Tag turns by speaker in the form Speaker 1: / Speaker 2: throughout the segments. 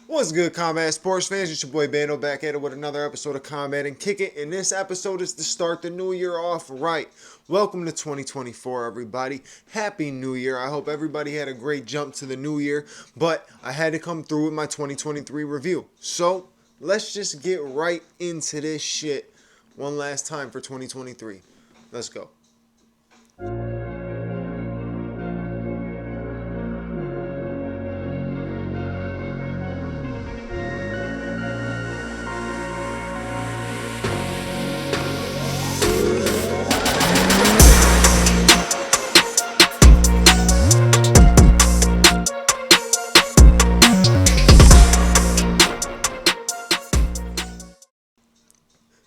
Speaker 1: What's good, Combat Sports fans? It's your boy Bando back at it with another episode of Combat and Kick It. And this episode is to start the new year off right. Welcome to 2024, everybody. Happy New Year. I hope everybody had a great jump to the new year. But I had to come through with my 2023 review. So let's just get right into this shit one last time for 2023. Let's go.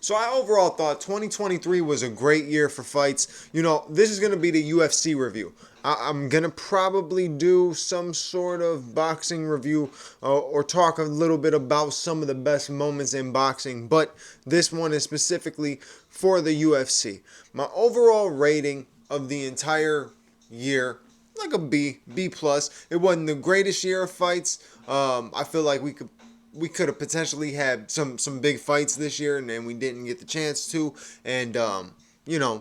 Speaker 1: So I overall thought 2023 was a great year for fights. You know, this is going to be the UFC review. I'm going to probably do some sort of boxing review or talk a little bit about some of the best moments in boxing. But this one is specifically for the UFC. My overall rating of the entire year, like a B plus. It wasn't the greatest year of fights. I feel like we could have potentially had some big fights this year, and then we didn't get the chance to. And a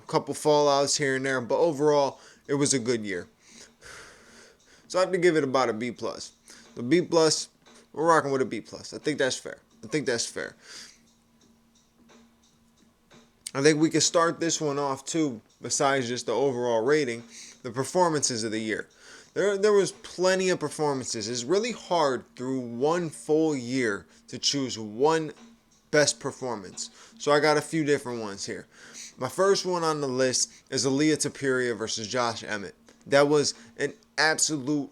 Speaker 1: couple fallouts here and there, but overall, it was a good year. So I have to give it about a B plus. The B plus, we're rocking with a B plus. I think that's fair. I think we could start this one off too, besides just the overall rating, the performances of the year. There was plenty of performances. It's really hard through one full year to choose one best performance. So I got a few different ones here. My first one on the list is Aaliyah Tapiria versus Josh Emmett. That was an absolute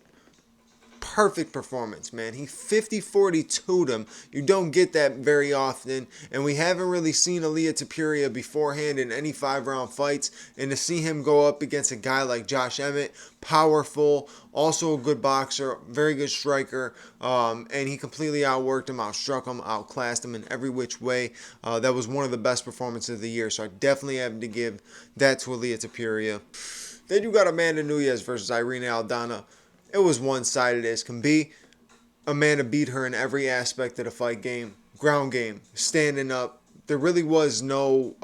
Speaker 1: perfect performance, man. He 50-42'd him. You don't get that very often, and we haven't really seen Aaliyah Tapiria beforehand in any 5-round fights, and to see him go up against a guy like Josh Emmett, powerful, also a good boxer, very good striker, and he completely outworked him, outstruck him, outclassed him in every which way. That was one of the best performances of the year, so I definitely have to give that to Aaliyah Tapiria. Then you got Amanda Nunes versus Irene Aldana. It was one-sided as can be. Amanda beat her in every aspect of the fight game. Ground game, standing up. There really was no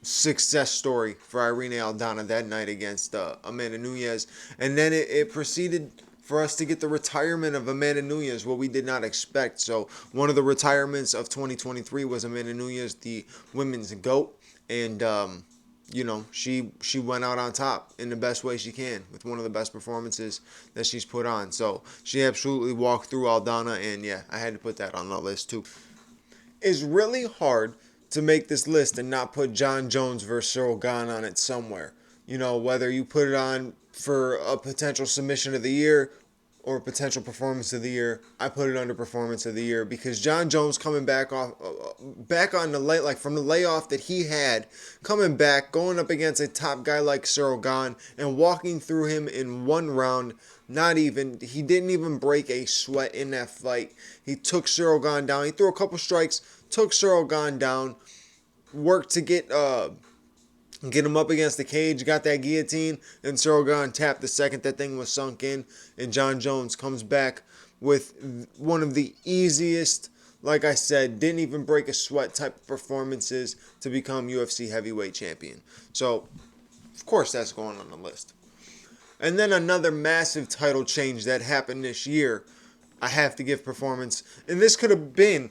Speaker 1: success story for Irene Aldana that night against Amanda Nunes. And then it proceeded for us to get the retirement of Amanda Nunes, what we did not expect. So one of the retirements of 2023 was Amanda Nunes, the women's GOAT. And she went out on top in the best way she can with one of the best performances that she's put on. So she absolutely walked through Aldana, and yeah, I had to put that on the list too. It's really hard to make this list and not put John Jones versus Cyril Gane on it somewhere. You know, whether you put it on for a potential submission of the year or potential performance of the year, I put it under performance of the year because John Jones coming back on the from the layoff that he had, coming back, going up against a top guy like Cyril Gane and walking through him in one round. He didn't even break a sweat in that fight. He took Cyril Gane down. He threw a couple strikes, took Cyril Gane down, worked to get him up against the cage, got that guillotine, and Cyril Gane tapped the second that thing was sunk in, and John Jones comes back with one of the easiest, like I said, didn't even break a sweat type of performances to become UFC heavyweight champion. So, of course, that's going on the list. And then another massive title change that happened this year, I have to give performance, and this could have been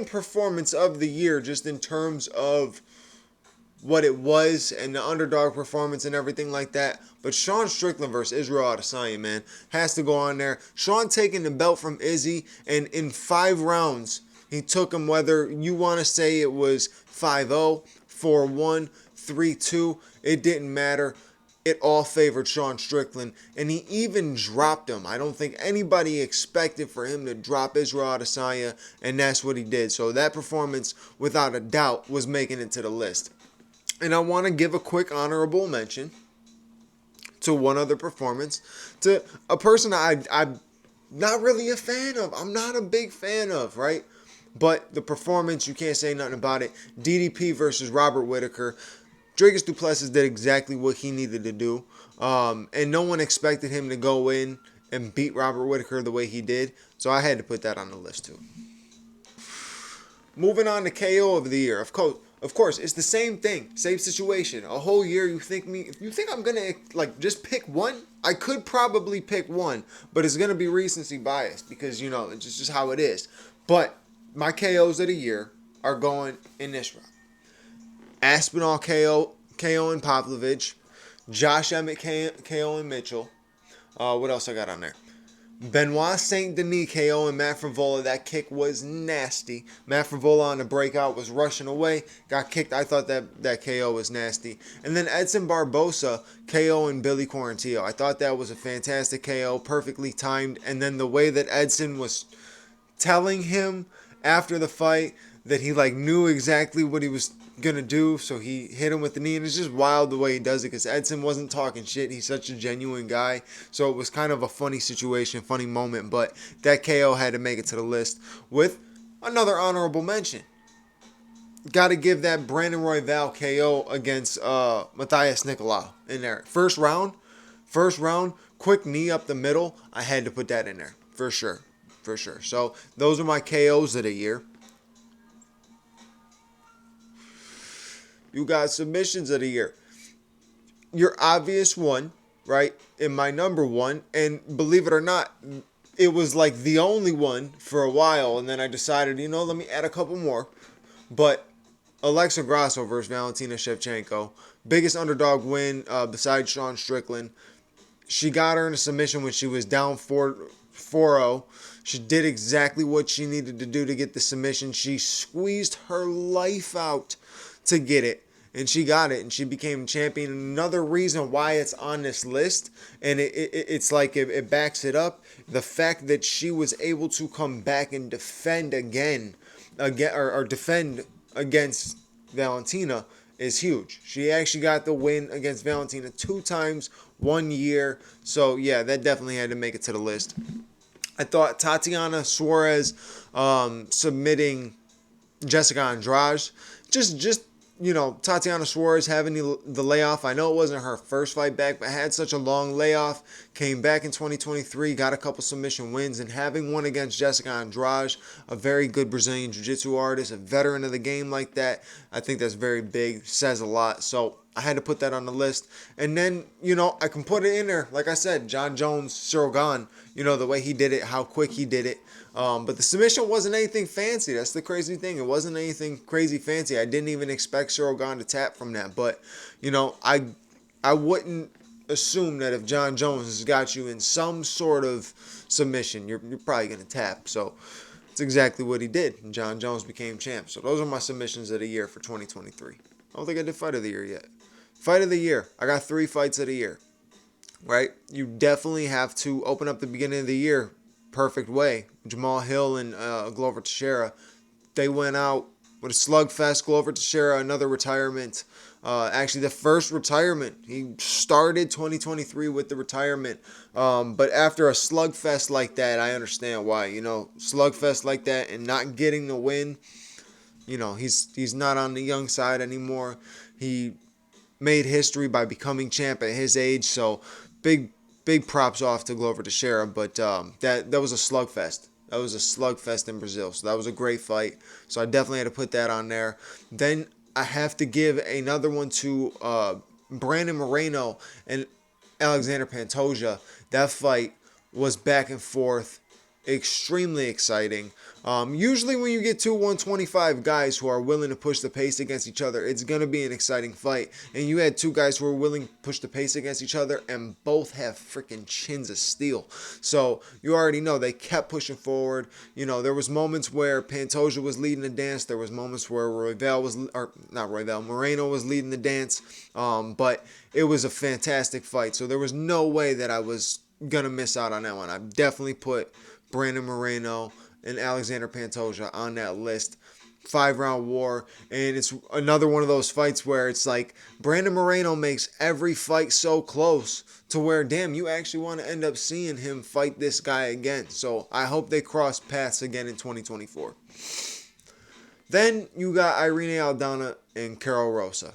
Speaker 1: performance of the year just in terms of what it was and the underdog performance and everything like that. But Sean Strickland versus Israel Adesanya, man, has to go on there. Sean taking the belt from Izzy, and in 5 rounds, he took him, whether you want to say it was 5-0, 4-1, 3-2, it didn't matter. It all favored Sean Strickland, and he even dropped him. I don't think anybody expected for him to drop Israel Adesanya, and that's what he did. So that performance, without a doubt, was making it to the list. And I want to give a quick honorable mention to one other performance, to a person I'm not really a fan of. I'm not a big fan of, right? But the performance, you can't say nothing about it. DDP versus Robert Whittaker. Dricus du Plessis did exactly what he needed to do. And no one expected him to go in and beat Robert Whittaker the way he did. So I had to put that on the list too. Moving on to KO of the year. Of course, it's the same thing, same situation. A whole year, you think I'm gonna like just pick one? I could probably pick one, but it's gonna be recency bias because it's just how it is. But my KOs of the year are going in this route. Aspinall KO and Pavlovich, Josh Emmett KO and Mitchell. What else I got on there? Benoit Saint Denis KO and Matt Frivola. That kick was nasty. Matt Frivola on the breakout was rushing away, got kicked. I thought that KO was nasty. And then Edson Barbosa KO and Billy Quarantillo. I thought that was a fantastic KO, perfectly timed. And then the way that Edson was telling him after the fight that he knew exactly what he was gonna do, so he hit him with the knee, and it's just wild the way he does it because Edson wasn't talking shit. He's such a genuine guy, so it was kind of a funny situation, funny moment. But that KO had to make it to the list with another honorable mention. Got to give that Brandon Royval KO against Matthias Nicolau in there. First round, quick knee up the middle. I had to put that in there for sure. So those are my KOs of the year. You got submissions of the year. Your obvious one, right? In my number one, and believe it or not, it was the only one for a while, and then I decided, let me add a couple more. But Alexa Grasso versus Valentina Shevchenko, biggest underdog win besides Sean Strickland. She got her in a submission when she was down 4-0. She did exactly what she needed to do to get the submission. She squeezed her life out to get it, and she got it, and she became champion. Another reason why it's on this list, and it backs it up, the fact that she was able to come back and defend again or defend against Valentina is huge. She actually got the win against Valentina 2 times, 1 year. So yeah, that definitely had to make it to the list. I thought Tatiana Suarez submitting Jessica Andrade, just Tatiana Suarez having the layoff. I know it wasn't her first fight back, but had such a long layoff. Came back in 2023, got a couple submission wins, and having one against Jessica Andrade, a very good Brazilian Jiu-Jitsu artist, a veteran of the game like that, I think that's very big, says a lot. So I had to put that on the list. And then, I can put it in there. Like I said, John Jones, Cyril Gane, the way he did it, how quick he did it. But the submission wasn't anything fancy. That's the crazy thing. It wasn't anything crazy fancy. I didn't even expect Cyril Gane to tap from that. But, I wouldn't assume that if John Jones has got you in some sort of submission, you're probably going to tap. So it's exactly what he did. And John Jones became champ. So those are my submissions of the year for 2023. I don't think I did fight of the year yet. Fight of the year. I got 3 fights of the year. Right? You definitely have to open up the beginning of the year perfect way. Jamal Hill and Glover Teixeira, they went out with a slugfest. Glover Teixeira, another retirement. Actually, the first retirement. He started 2023 with the retirement. But after a slugfest like that, I understand why. Slugfest like that and not getting the win, he's not on the young side anymore. He made history by becoming champ at his age. So big props off to Glover Teixeira, but that was a slugfest. That was a slugfest in Brazil, so that was a great fight. So I definitely had to put that on there. Then I have to give another one to Brandon Moreno and Alexander Pantoja. That fight was back and forth, extremely exciting. Usually when you get 2 125 guys who are willing to push the pace against each other, it's going to be an exciting fight. And you had 2 guys who were willing to push the pace against each other, and both have freaking chins of steel. So you already know they kept pushing forward. There was moments where Pantoja was leading the dance. There was moments where Moreno was leading the dance. But it was a fantastic fight. So there was no way that I was going to miss out on that one. I definitely put Brandon Moreno and Alexander Pantoja on that list. 5-round war, and it's another one of those fights where it's like Brandon Moreno makes every fight so close to where, damn, you actually want to end up seeing him fight this guy again. So I hope they cross paths again in 2024. Then you got Irene Aldana and Carol Rosa.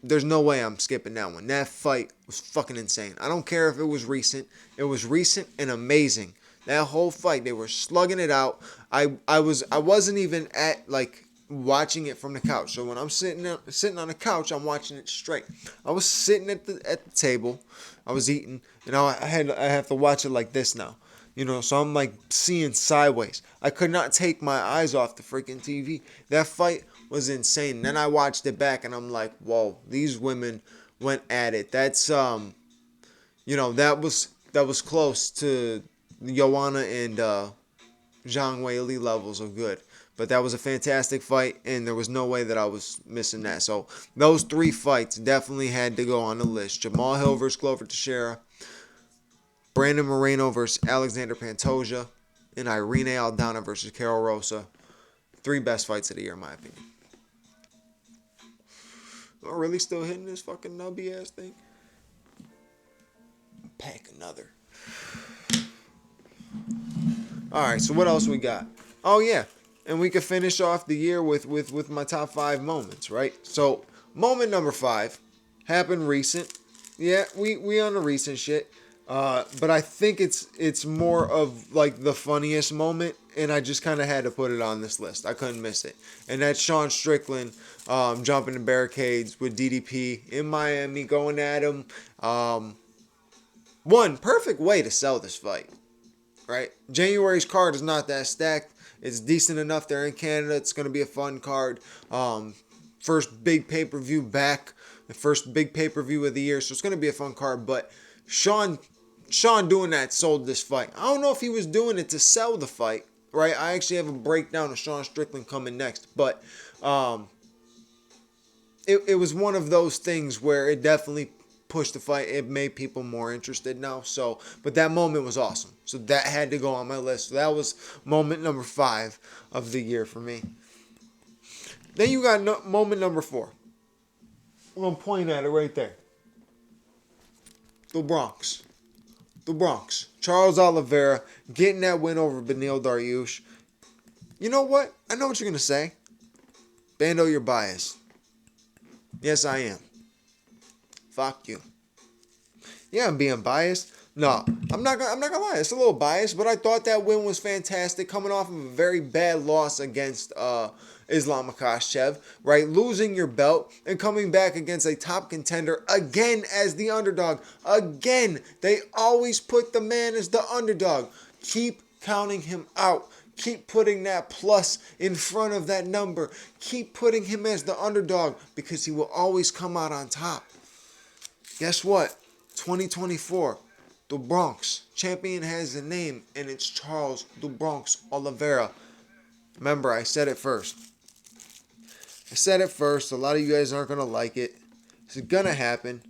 Speaker 1: there's no way I'm skipping that one. That fight was fucking insane. I don't care if it was recent. It was recent and amazing. That whole fight, they were slugging it out. I wasn't even at like watching it from the couch. So when I'm sitting on the couch, I'm watching it straight. I was sitting at the table. I was eating, and I have to watch it like this now. So I'm like seeing sideways. I could not take my eyes off the freaking TV. That fight was insane. Then I watched it back and I'm like, whoa, these women went at it. That's that was close to Joanna and Zhang Weili levels of good. But that was a fantastic fight, and there was no way that I was missing that. So those 3 fights definitely had to go on the list. Jamal Hill versus Glover Teixeira, Brandon Moreno versus Alexander Pantoja, and Irene Aldana versus Carol Rosa. 3 best fights of the year, in my opinion. Am I really still hitting this fucking nubby ass thing? Pack another. Alright, so what else we got? Oh yeah, and we could finish off the year with my top 5 moments, right? So moment number 5 happened recent. Yeah, we on the recent shit. But I think it's more of like the funniest moment, and I just kind of had to put it on this list. I couldn't miss it. And that's Sean Strickland jumping the barricades with DDP in Miami, going at him. One perfect way to sell this fight, right? January's card is not that stacked. It's decent enough. They're in Canada. It's going to be a fun card. First big pay-per-view back. The first big pay-per-view of the year. So it's going to be a fun card. But Sean doing that sold this fight. I don't know if he was doing it to sell the fight, right? I actually have a breakdown of Sean Strickland coming next. But it was one of those things where it definitely pushed the fight. It made people more interested now. So, but that moment was awesome. So that had to go on my list. So that was moment number 5 of the year for me. Then you got moment number 4. I'm going to point at it right there. The Bronx. Charles Oliveira getting that win over Beneil Dariush. You know what? I know what you're going to say. Bando, you're biased. Yes, I am. Fuck you. Yeah, I'm being biased. No, I'm not gonna lie. It's a little biased, but I thought that win was fantastic, coming off of a very bad loss against Islam Makhachev, right? Losing your belt and coming back against a top contender again as the underdog. Again, they always put the man as the underdog. Keep counting him out. Keep putting that plus in front of that number. Keep putting him as the underdog because he will always come out on top. Guess what? 2024, the Bronx champion has a name, and it's Charles the Bronx Oliveira. Remember, I said it first. A lot of you guys aren't going to like it. It's going to happen.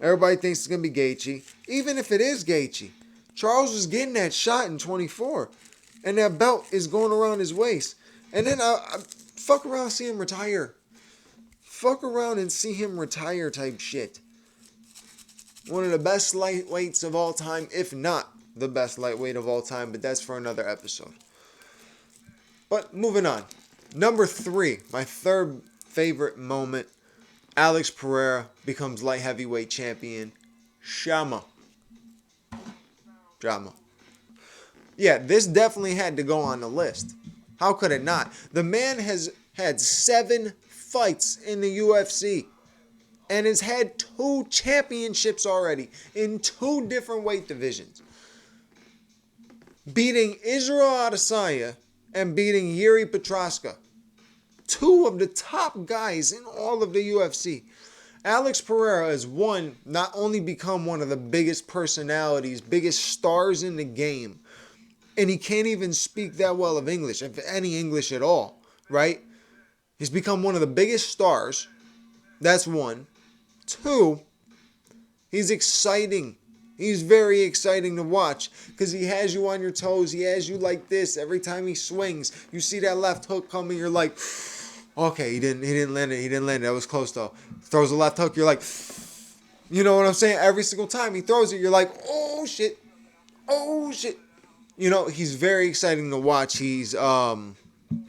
Speaker 1: Everybody thinks it's going to be Gaethje. Even if it is Gaethje, Charles was getting that shot in 24. And that belt is going around his waist. And then I fuck around and see him retire. Fuck around and see him retire type shit. One of the best lightweights of all time, if not the best lightweight of all time, but that's for another episode. But moving on. Number 3, my third favorite moment. Alex Pereira becomes light heavyweight champion. Shama. Yeah, this definitely had to go on the list. How could it not? The man has had 7 fights in the UFC. And has had 2 championships already in 2 different weight divisions. Beating Israel Adesanya and beating Yuri Petraska. 2 of the top guys in all of the UFC. Alex Pereira has not only become one of the biggest personalities, biggest stars in the game, and he can't even speak that well of English, if any English at all, right? He's become one of the biggest stars. That's 1. 2, he's exciting. He's very exciting to watch because he has you on your toes. He has you like this every time he swings. You see that left hook coming, you're like, okay, he didn't land it. That was close though. Throws a left hook, you're like, you know what I'm saying? Every single time he throws it, you're like, oh shit. You know, he's very exciting to watch. He's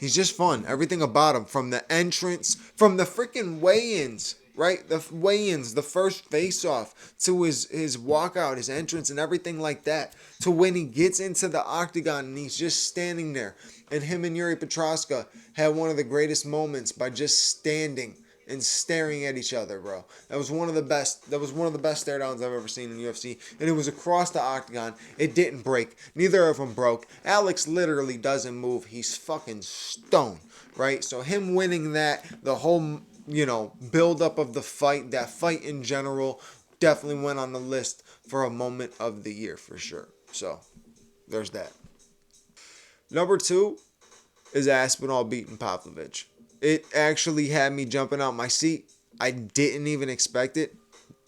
Speaker 1: just fun. Everything about him, from the entrance, from the freaking weigh-ins, right? The weigh-ins, the first face-off, to his walkout, his entrance, and everything like that, to when he gets into the octagon and he's just standing there. And him and Yuri Petroska had one of the greatest moments by just standing and staring at each other, bro. That was one of the best. That was one of the best stare downs I've ever seen in UFC, and it was across the octagon. It didn't break. Neither of them broke. Alex literally doesn't move. He's fucking stone, right? So him winning that, the whole build up of the fight, that fight in general, definitely went on the list for a moment of the year for sure. So there's that. Number 2 is Aspinall beating Pavlovich. It actually had me jumping out my seat. I didn't even expect it.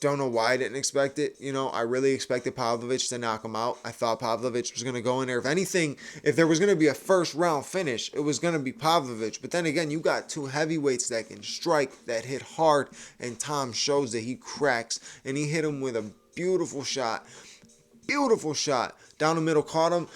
Speaker 1: Don't know why I didn't expect it. I really expected Pavlovich to knock him out. I thought Pavlovich was going to go in there. If anything, if there was going to be a first round finish, it was going to be Pavlovich. But then again, you got two heavyweights that can strike, that hit hard, and Tom shows that he cracks. And he hit him with a beautiful shot. Beautiful shot. Down the middle, caught him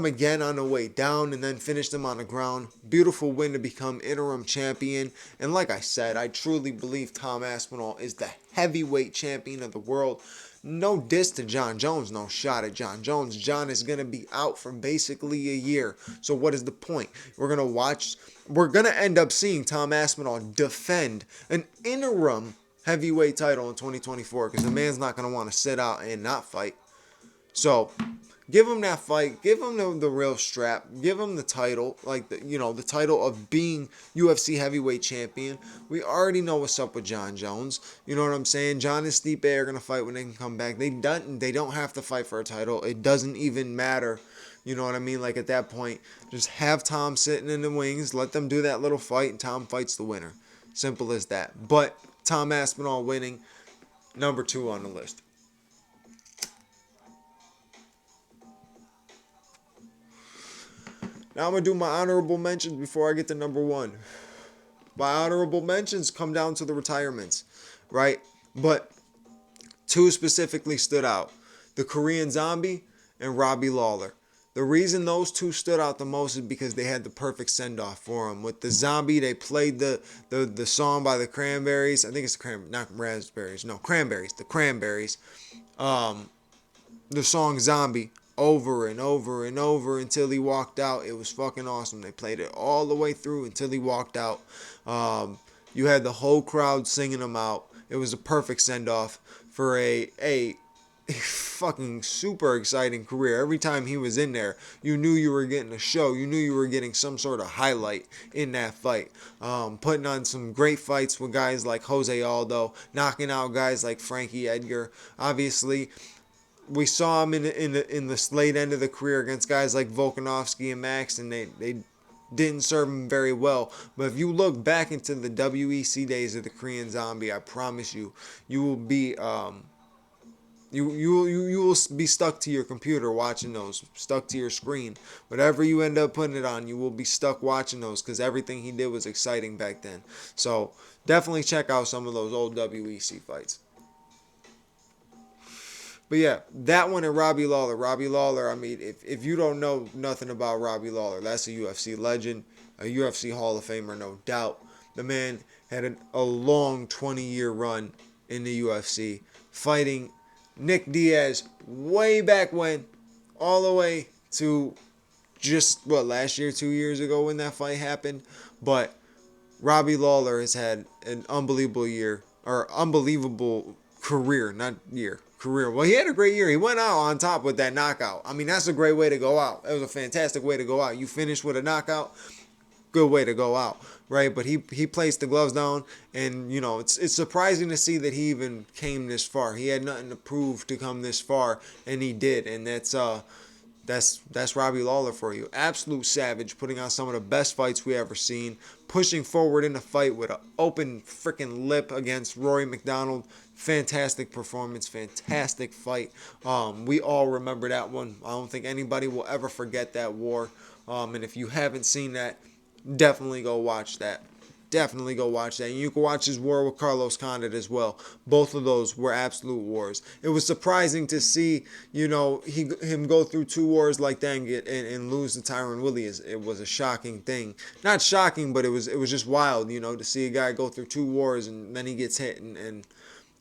Speaker 1: again on the way down, and then finished him on the ground. Beautiful win to become interim champion. And like I said, I truly believe Tom Aspinall is the heavyweight champion of the world. No diss to John Jones, no shot at John Jones. John is going to be out for basically a year. So what is the point? We're going to end up seeing Tom Aspinall defend an interim heavyweight title in 2024 because the man's not going to want to sit out and not fight. So give him that fight. Give him the real strap. Give him the title, like the title of being UFC heavyweight champion. We already know what's up with John Jones. You know what I'm saying? John and Stipe are gonna fight when they can come back. They don't have to fight for a title. It doesn't even matter. You know what I mean? Like at that point, just have Tom sitting in the wings. Let them do that little fight, and Tom fights the winner. Simple as that. But Tom Aspinall winning, number 2 on the list. Now I'm going to do my honorable mentions before I get to number 1. My honorable mentions come down to the retirements, right? But 2 specifically stood out. The Korean Zombie and Robbie Lawler. The reason those 2 stood out the most is because they had the perfect send-off for them. With the Zombie, they played the song by the Cranberries. I think it's Cranberries. The Cranberries. The song Zombie. Over and over and over until he walked out. It was fucking awesome. They played it all the way through until he walked out. You had the whole crowd singing him out. It was a perfect send-off for a fucking super exciting career. Every time he was in there, you knew you were getting a show. You knew you were getting some sort of highlight in that fight. Putting on some great fights with guys like Jose Aldo, knocking out guys like Frankie Edgar. Obviously, we saw him in the late end of the career against guys like Volkanovski and Max, and they didn't serve him very well. But if you look back into the WEC days of the Korean Zombie, I promise you, you will be you will be stuck to your computer watching those, stuck to your screen. Whatever you end up putting it on, you will be stuck watching those because everything he did was exciting back then. So definitely check out some of those old WEC fights. But yeah, that one and Robbie Lawler. Robbie Lawler, I mean, if you don't know nothing about Robbie Lawler, that's a UFC legend, a UFC Hall of Famer, no doubt. The man had a long 20-year run in the UFC, fighting Nick Diaz way back when, all the way to just, last year, 2 years ago when that fight happened. But Robbie Lawler has had an unbelievable career. Well, he had a great year. He went out on top with that knockout. I mean, that's a great way to go out. That was a fantastic way to go out. You finish with a knockout, good way to go out, right? But he placed the gloves down, and it's surprising to see that he even came this far. He had nothing to prove to come this far, and he did. And that's Robbie Lawler for you. Absolute savage, putting on some of the best fights we ever seen, pushing forward in the fight with an open freaking lip against Rory McDonald. Fantastic performance, fantastic fight. We all remember that one. I don't think anybody will ever forget that war. And if you haven't seen that, definitely go watch that. definitely go watch that. And you can watch his war with Carlos Condit as well. Both of those were absolute wars. It was surprising to see, him go through 2 wars like that and lose to Tyron Woodley. It was a shocking thing. Not shocking, but it was just wild, to see a guy go through 2 wars and then he gets hit and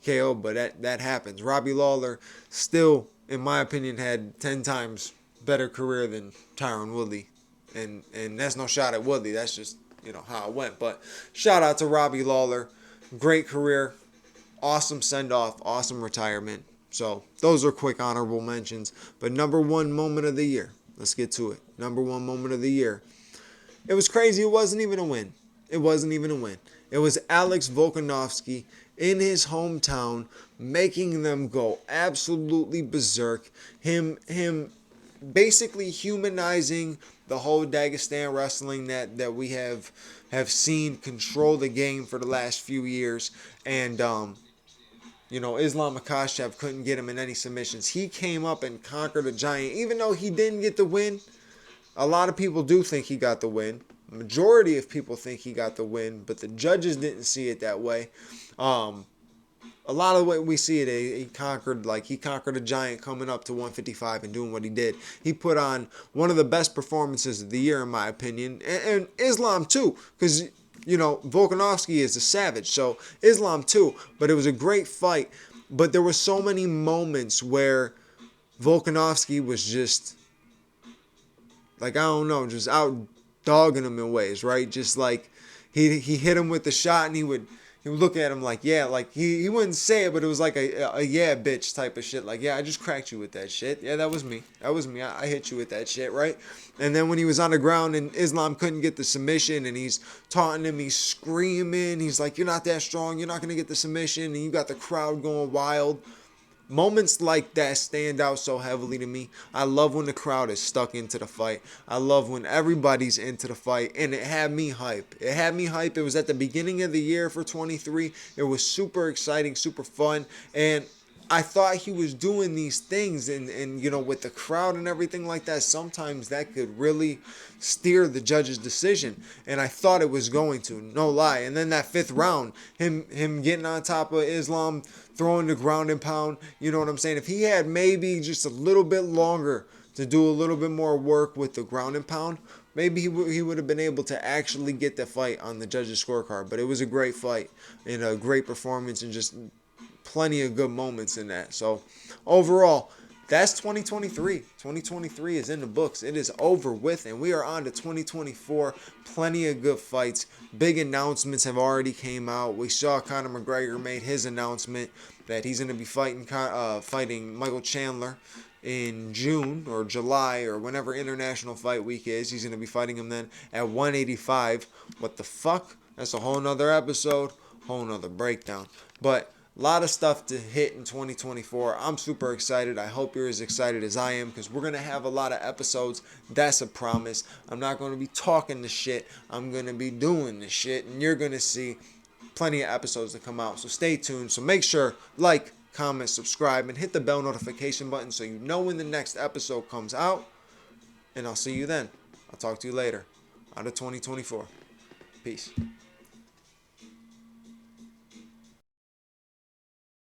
Speaker 1: KO. But that happens. Robbie Lawler still, in my opinion, had 10 times better career than Tyron Woodley. And that's no shot at Woodley. That's just, how it went. But shout out to Robbie Lawler. Great career. Awesome send-off. Awesome retirement. So those are quick honorable mentions. But number one moment of the year. Let's get to it. Number one moment of the year. It was crazy. It wasn't even a win. It wasn't even a win. It was Alex Volkanovski in his hometown making them go absolutely berserk. Him basically humanizing the whole Dagestan wrestling that we have seen control the game for the last few years. And Islam Makhachev couldn't get him in any submissions. He came up and conquered a giant. Even though he didn't get the win, a lot of people do think he got the win. Majority of people think he got the win, but the judges didn't see it that way. A lot of the way we see it, he conquered a giant coming up to 155 and doing what he did. He put on one of the best performances of the year, in my opinion, and Islam too, because Volkanovski is a savage, so Islam too. But it was a great fight. But there were so many moments where Volkanovski was just just out dogging him in ways, right? Just like he hit him with the shot and he would look at him like, yeah, like he wouldn't say it, but it was like a yeah, bitch type of shit. Like, yeah, I just cracked you with that shit. Yeah, that was me. I hit you with that shit, right? And then when he was on the ground and Islam couldn't get the submission and he's taunting him, he's screaming. He's like, you're not that strong. You're not going to get the submission. And you got the crowd going wild. Moments like that stand out so heavily to me. I love when the crowd is stuck into the fight. I love when everybody's into the fight, and it had me hype. It was at the beginning of the year for 23. It was super exciting, super fun, and I thought he was doing these things and with the crowd and everything like that, sometimes that could really steer the judge's decision. And I thought it was going to, no lie. And then that 5th round, him getting on top of Islam, throwing the ground and pound, you know what I'm saying? If he had maybe just a little bit longer to do a little bit more work with the ground and pound, maybe he would have been able to actually get the fight on the judge's scorecard. But it was a great fight and a great performance and just plenty of good moments in that. So overall, that's 2023. 2023 is in the books. It is over with, and we are on to 2024. Plenty of good fights. Big announcements have already came out. We saw Conor McGregor made his announcement that he's going to be fighting Michael Chandler in June or July or whenever International Fight Week is. He's going to be fighting him then at 185. What the fuck? That's a whole nother episode, whole nother breakdown. But a lot of stuff to hit in 2024. I'm super excited. I hope you're as excited as I am because we're going to have a lot of episodes. That's a promise. I'm not going to be talking the shit. I'm going to be doing the shit. And you're going to see plenty of episodes to come out. So stay tuned. So make sure, like, comment, subscribe, and hit the bell notification button so you know when the next episode comes out. And I'll see you then. I'll talk to you later. Out of 2024. Peace.